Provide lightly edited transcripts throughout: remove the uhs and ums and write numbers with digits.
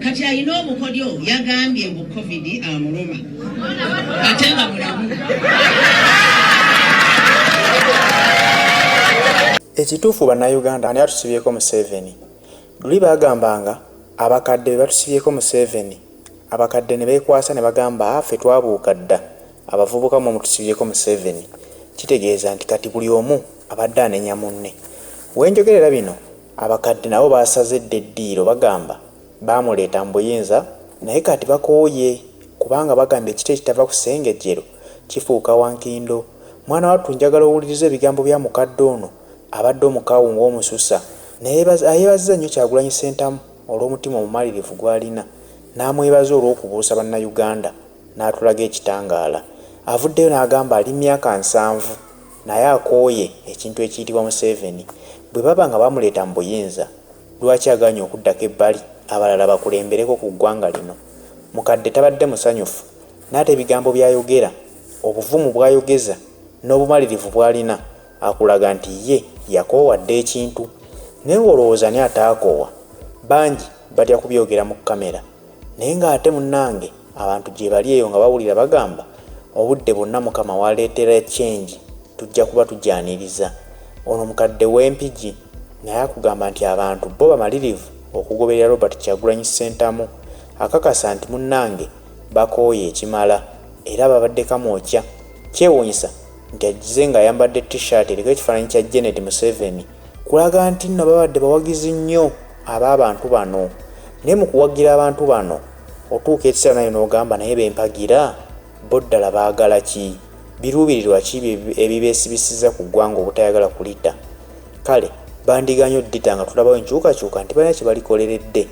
kati ayina obukodyo yagambye mbu covid amuluma ate nga mulamu. Ekituufu bannayuganda ani atusibyeko Museveni? Luli bagambanga abakadde be batusibyeko Museveni, abakadde ne beekwasa ne bagamba ffe twabuuka dda, abavubuka mu mutusibyeko Museveni. Kitegeeza nti kati buli omu abadde anenya munne. Wenjogerera bino, abakadde nabo baasazedde eddiiro bagamba baamuleeta mu buyinza naye kati bakooye kubanga bagamba ekiti ekitava ku ssengejjero kifuuka wankindo. Mwana wattu njagala owuliriza ebigambo bya mukadde ono abadde omukaawu ng'omususa ayeebazza nnyo Kyagulanyi Ssentamu olw'omutima omumalirivu gw'alina, n'amwebaza olw'okubuusa bannayuganda n'atulaga ekitangaala. Avuddeyo n'agamba ali myaka 7 naye akooye ekintu ekiyitibwa Museveni. Bwe baba nga bamuleeta mu buyinza lwaki aganya okuddako ebbali abalala bakulembereko ku ggwanga lino? Mukadde tabadde musanyufu n'ate ebigambo by'ayogera, obuvumu bw'ayogeza n'obumalirivu bw'alina akulaga nti ye yakoowadde ekintu. Naye olowooza ni ataakoowa? Bangi batya kubyogera mu kamera naye ng'ate munnange abantu gye bali eyo nga bawulira bagamba obudde bwonna Mukama waleetera change tujja kuba tujjaniriza. Ono mukadde w'empigi naye akugamba nti abantu bo bamalirivu okugoberera Robert Kyagulanyi Ssentamu. Akakasa nti munnange bakooye ekimala era babadde kamwokya. Kyewuunyisa nti agize ng'ayambadde t-shirt eriko ekifaananyi kya Janet Museveni kulaga nti nno babadde bawagizi nnyo ab'abantu bano. Naye mu kuwagira abantu bano otuuka ekiseera naye n'ogamba naye bempagira bo ddala baagala ki? Biruubirirwa ki ebibeesibisiza ku ggwanga obutayagala kulidda? Kale bandiganya oddita nga tulabawo enkyukakyuka nti balina kye balikoleredde.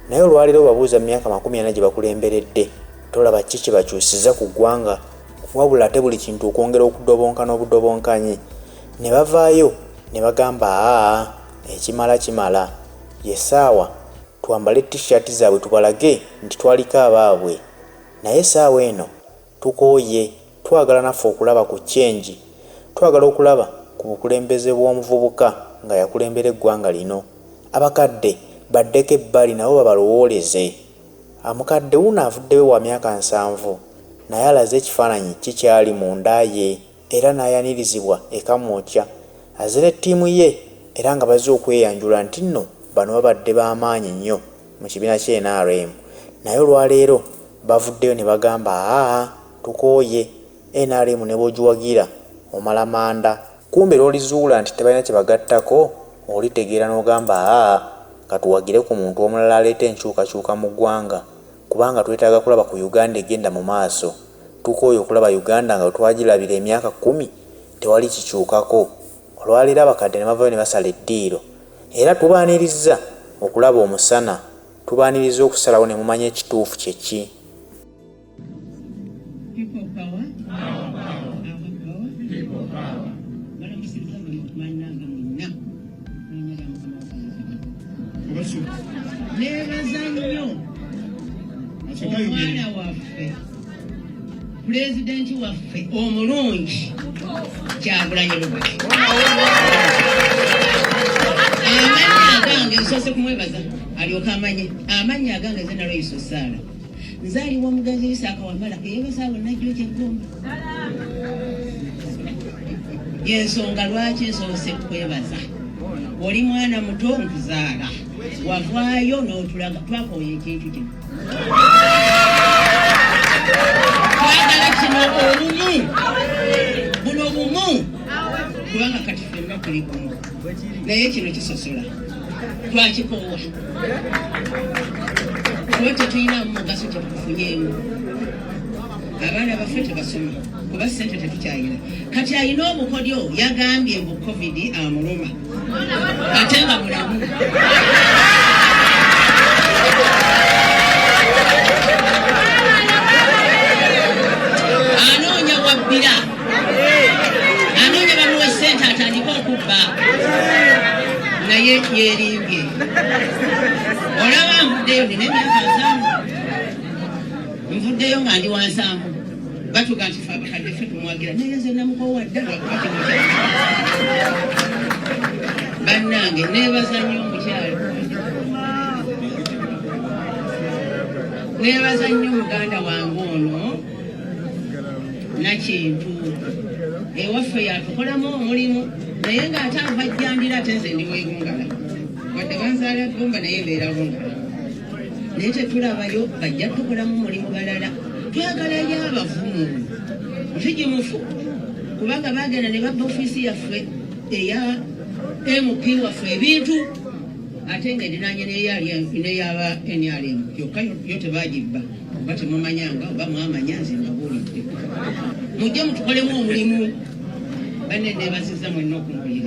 Naye olwaleero babuuza myaka 40 gye bakulemberedde tolaba ki kye bakyusiza ku ggwanga, wabula ate buli kintu okwongera okudobonka n'obudobonkanyi. Ne bavaayo ne bagamba ekimala kimala, yesaawa twambale t-shirt zaabwe tubalage nti twaliko abaabwe. Naye saawa eno tukooye, twagala naffe okulaba ku change, twagala okulaba ku bukulembeze bw'omuvubuka nga yakulembera eggwanga lino. Abakadde baddeko ebbali nabo babalowooleze. Amukadde wuno avuddeyo wa myaka 7 naye alaze ekifaananyi kikyali mu nda ye era n'ayanirizibwa ekamwokya. Azira ettiimu ye era nga bazze okweyanjula nti nno bano babadde b'amaanyi nnyo mu kibiina kye NRM. Naye olwaleero bavuddeyo ne bagamba tukooye, NRM ne bw'ogiwagira omala manda. Kumbe lw'olizuula nti tebalina kye bagattako olitegeera n'ogamba katuwagire ku muntu omulala aleeta enkyukakyuka mu ggwanga kubanga twetaaga kulaba ku Uganda egenda mu maaso. Tukooye okulaba Uganda nga twagirabira emyaka 10 tewali kikyukako. Olwaleero abakadde ne bavayo ne basala eddiiro era tubaanirizza okulaba omusana, tubaaniriza okusalawo ne mumanya ekituufu kye ki. Nebaza nnyo omwana waffe pulezidenti waffe omulungi Kyagulanyi Robert. Amannya agange nsoose kumwebaza alyoka amanye amannya agange ze naloyiso Saala nzaaliwa omugazi Isaaka Wamala eyebasaawo najjo kyegomba yensonga lwaki nsoose kwebaza. Oli mwana muto nkuzaala wavaayo n'otulaga twakooye ekintu kino twagala kino obumu buno bumu kubanga kati ffenna tuli bumu naye kino kisosola twakikoowa kuba tetulina mugaso tetufunyeemu. Abaana baffe tebasoma kuba ssente tetukyayina. Kati ayina obukodyo yagambye mbu covid amuluma ate nga mulamu. Anoonya wabbira, anoonya bamuwe ssente atandika okubba naye yeerimbye. Olaba nvuddeyo nina emyaka 5 nvuddeyo nga ndi wa 7 batuga nti fe abakadde ffe tumwagira naye nze namukoowa ddala lwakuba bannange neebaza nnyo omukyalo nebaza nnyo muganda wange ono Nakintu ewaffe yatukolamu omulimu naye ng'ate avajjandira ate nze ndi weegungala wadde banzaala ggumba naye mbeera bungala naye tetulabayo bajja tukolamu omulimu balala twagalayo abavumu tugimufu kubanga bagenda ne babba ofiisi yaffe eya MP waffe ebintu ate nga endinanye neyaba NRM yokka yo tebagibba oba temumanyanga oba mwamanya nze mbabuulidde mujje mutukolemu omulimu banne neebazizza mwenna okunkuya